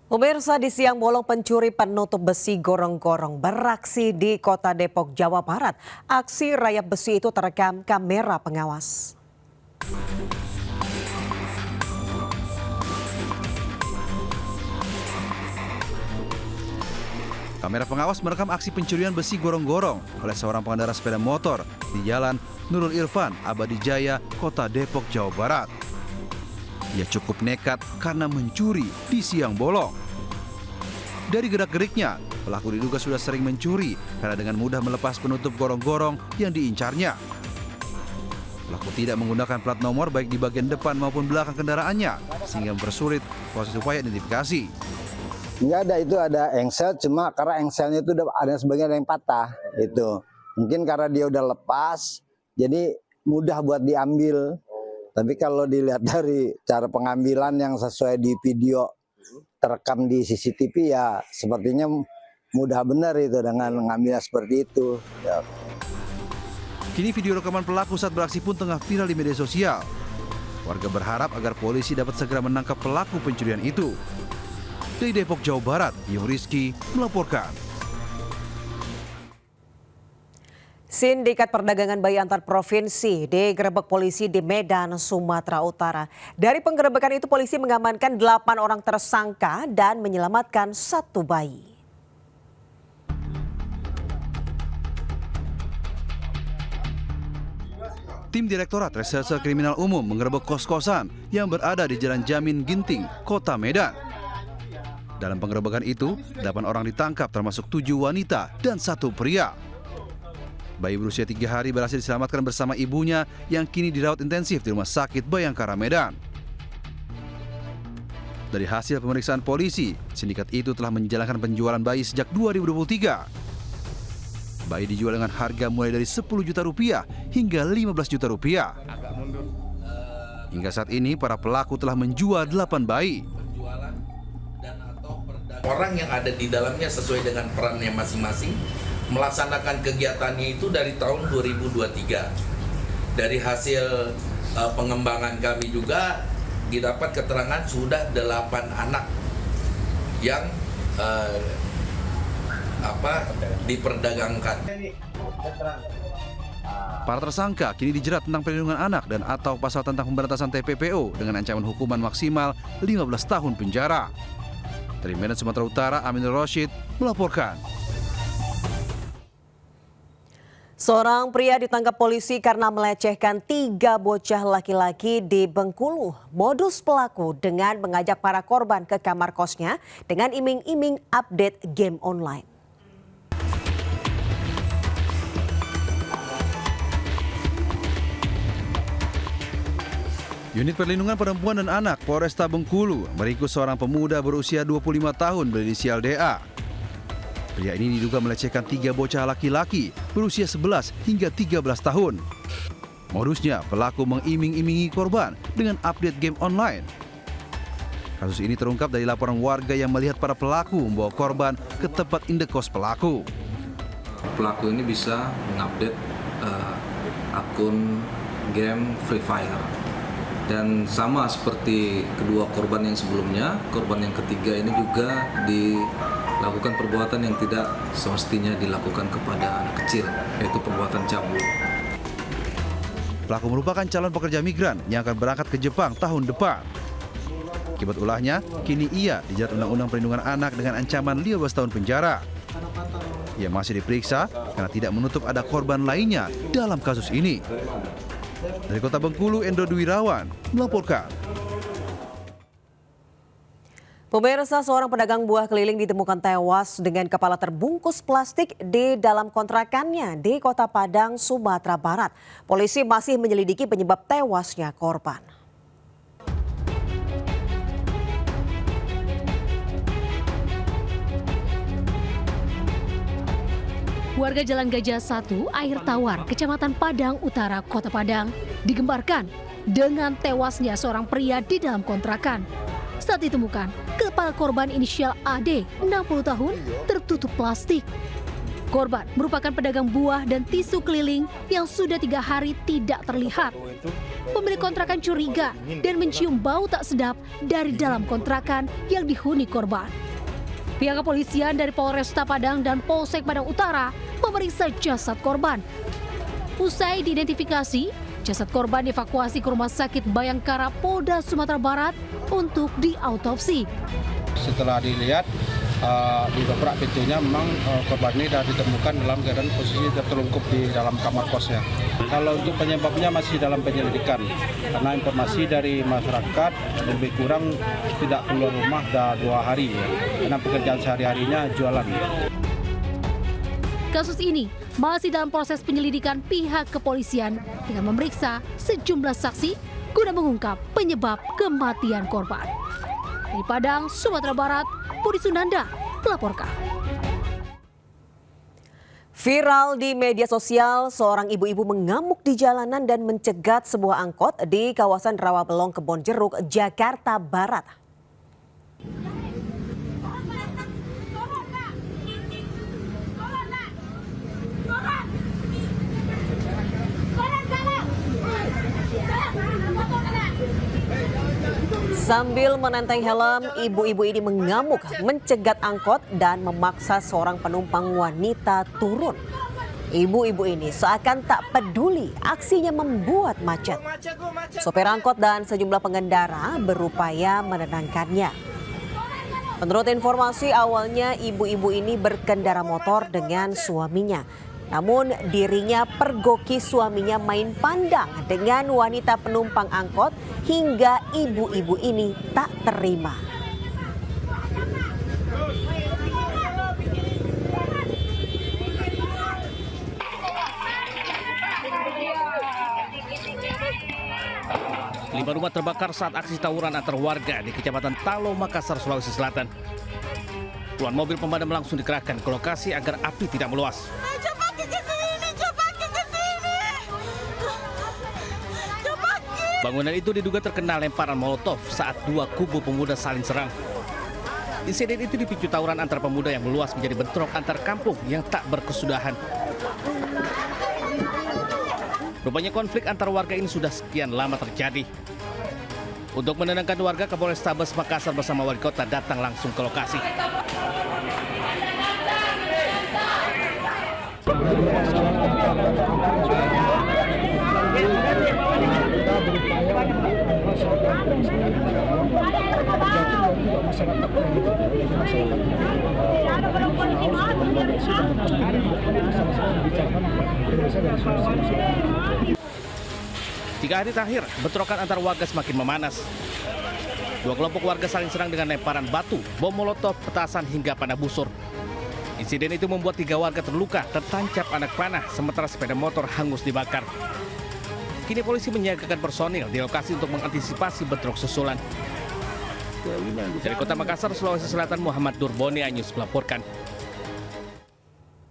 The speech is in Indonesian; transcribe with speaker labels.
Speaker 1: Pemirsa, di siang bolong pencuri penutup besi gorong-gorong beraksi di Kota Depok, Jawa Barat. Aksi rayap besi itu terekam kamera pengawas.
Speaker 2: Kamera pengawas merekam aksi pencurian besi gorong-gorong oleh seorang pengendara sepeda motor di Jalan Nurul Irfan, Abadi Jaya, Kota Depok, Jawa Barat. Ia cukup nekat karena mencuri di siang bolong. Dari gerak-geriknya, pelaku diduga sudah sering mencuri karena dengan mudah melepas penutup gorong-gorong yang diincarnya. Pelaku tidak menggunakan plat nomor baik di bagian depan maupun belakang kendaraannya, sehingga mempersulit proses upaya identifikasi.
Speaker 3: Enggak ada, itu ada engsel, cuma karena engselnya itu ada sebagian yang patah. Itu mungkin karena dia udah lepas, jadi mudah buat diambil. Tapi kalau dilihat dari cara pengambilan yang sesuai di video terekam di CCTV, ya sepertinya mudah benar itu dengan mengambilnya seperti itu. Ya.
Speaker 2: Kini video rekaman pelaku saat beraksi pun tengah viral di media sosial. Warga berharap agar polisi dapat segera menangkap pelaku pencurian itu. Dari Depok, Jawa Barat, Yung Rizky melaporkan.
Speaker 1: Sindikat perdagangan bayi antar provinsi digerebek polisi di Medan, Sumatera Utara. Dari penggerebekan itu polisi mengamankan 8 orang tersangka dan menyelamatkan 1 bayi.
Speaker 2: Tim Direktorat Reserse Kriminal Umum menggerebek kos-kosan yang berada di Jalan Jamin Ginting, Kota Medan. Dalam penggerebekan itu, 8 orang ditangkap termasuk 7 wanita dan 1 pria. Bayi berusia 3 hari berhasil diselamatkan bersama ibunya yang kini dirawat intensif di Rumah Sakit Bayangkara Medan. Dari hasil pemeriksaan polisi, sindikat itu telah menjalankan penjualan bayi sejak 2023. Bayi dijual dengan harga mulai dari 10 juta rupiah hingga 15 juta rupiah. Hingga saat ini, para pelaku telah menjual 8 bayi.
Speaker 4: Orang yang ada di dalamnya sesuai dengan perannya masing-masing melaksanakan kegiatannya itu dari tahun 2023. Dari hasil pengembangan kami juga didapat keterangan sudah 8 anak yang diperdagangkan.
Speaker 2: Para tersangka kini dijerat tentang perlindungan anak dan atau pasal tentang pemberantasan TPPO dengan ancaman hukuman maksimal 15 tahun penjara. Dari Medan, Sumatera Utara, Aminur Rosyid melaporkan.
Speaker 1: Seorang pria ditangkap polisi karena melecehkan 3 bocah laki-laki di Bengkulu. Modus pelaku dengan mengajak para korban ke kamar kosnya dengan iming-iming update game online.
Speaker 2: Unit Perlindungan Perempuan dan Anak Polresta Bengkulu meringkus seorang pemuda berusia 25 tahun berinisial DA. Pria ini diduga melecehkan 3 bocah laki-laki berusia 11 hingga 13 tahun. Modusnya, pelaku mengiming-imingi korban dengan update game online. Kasus ini terungkap dari laporan warga yang melihat para pelaku membawa korban ke tempat indekos pelaku.
Speaker 5: Pelaku ini bisa mengupdate akun game Free Fire. Dan sama seperti kedua korban yang sebelumnya, korban yang ketiga ini juga dilakukan perbuatan yang tidak semestinya dilakukan kepada anak kecil, yaitu perbuatan cabul.
Speaker 2: Pelaku merupakan calon pekerja migran yang akan berangkat ke Jepang tahun depan. Akibat ulahnya, kini ia dijerat Undang-Undang Perlindungan Anak dengan ancaman 15 tahun penjara. Ia masih diperiksa karena tidak menutup ada korban lainnya dalam kasus ini. Dari Kota Bengkulu, Endro Dwirawan melaporkan.
Speaker 1: Pemirsa, seorang pedagang buah keliling ditemukan tewas dengan kepala terbungkus plastik di dalam kontrakannya di Kota Padang, Sumatera Barat. Polisi masih menyelidiki penyebab tewasnya korban.
Speaker 6: Warga Jalan Gajah 1, Air Tawar, Kecamatan Padang Utara, Kota Padang, digembarkan dengan tewasnya seorang pria di dalam kontrakan. Saat ditemukan, kepala korban inisial AD, 60 tahun, tertutup plastik. Korban merupakan pedagang buah dan tisu keliling yang sudah 3 hari tidak terlihat. Pemilik kontrakan curiga dan mencium bau tak sedap dari dalam kontrakan yang dihuni korban. Pihak kepolisian dari Polresta Padang dan Polsek Padang Utara memeriksa jasad korban. Usai diidentifikasi, jasad korban dievakuasi ke Rumah Sakit Bayangkara Polda Sumatera Barat untuk diautopsi.
Speaker 7: Setelah dilihat di dobrak pintunya, memang korban ini sudah ditemukan dalam keadaan posisi tertelungkup di dalam kamar kosnya. Kalau untuk penyebabnya masih dalam penyelidikan, karena informasi dari masyarakat lebih kurang tidak keluar rumah dah 2 hari, ya, karena pekerjaan sehari-harinya jualan.
Speaker 6: Kasus ini masih dalam proses penyelidikan pihak kepolisian dengan memeriksa sejumlah saksi guna mengungkap penyebab kematian korban. Di Padang, Sumatera Barat, Budi Sunanda melaporkan.
Speaker 1: Viral di media sosial, seorang ibu-ibu mengamuk di jalanan dan mencegat sebuah angkot di kawasan Rawabelong, Kebonjeruk, Jakarta Barat. Sambil menenteng helm, ibu-ibu ini mengamuk, mencegat angkot dan memaksa seorang penumpang wanita turun. Ibu-ibu ini seakan tak peduli, aksinya membuat macet. Sopir angkot dan sejumlah pengendara berupaya menenangkannya. Menurut informasi awalnya, ibu-ibu ini berkendara motor dengan suaminya. Namun dirinya pergoki suaminya main pandang dengan wanita penumpang angkot hingga ibu-ibu ini tak terima.
Speaker 8: Lima rumah terbakar saat aksi tawuran antar warga di Kecamatan Talo, Makassar, Sulawesi Selatan. Puluhan mobil pemadam langsung dikerahkan ke lokasi agar api tidak meluas. Bangunan itu diduga terkena lemparan molotov saat 2 kubu pemuda saling serang. Insiden itu dipicu tawuran antar pemuda yang meluas menjadi bentrok antar kampung yang tak berkesudahan. Rupanya konflik antar warga ini sudah sekian lama terjadi. Untuk menenangkan warga, Kapolrestabes Makassar bersama wali kota datang langsung ke lokasi. Tiga hari terakhir, bentrokan antar warga semakin memanas. 2 kelompok warga saling serang dengan lemparan batu, bom molotov, petasan hingga panah busur. Insiden itu membuat 3 warga terluka, tertancap anak panah, sementara sepeda motor hangus dibakar. Kini polisi menyiagakan personil di lokasi untuk mengantisipasi bentrok susulan. Dari Kota Makassar, Sulawesi Selatan, Muhammad Durboni Anyus melaporkan.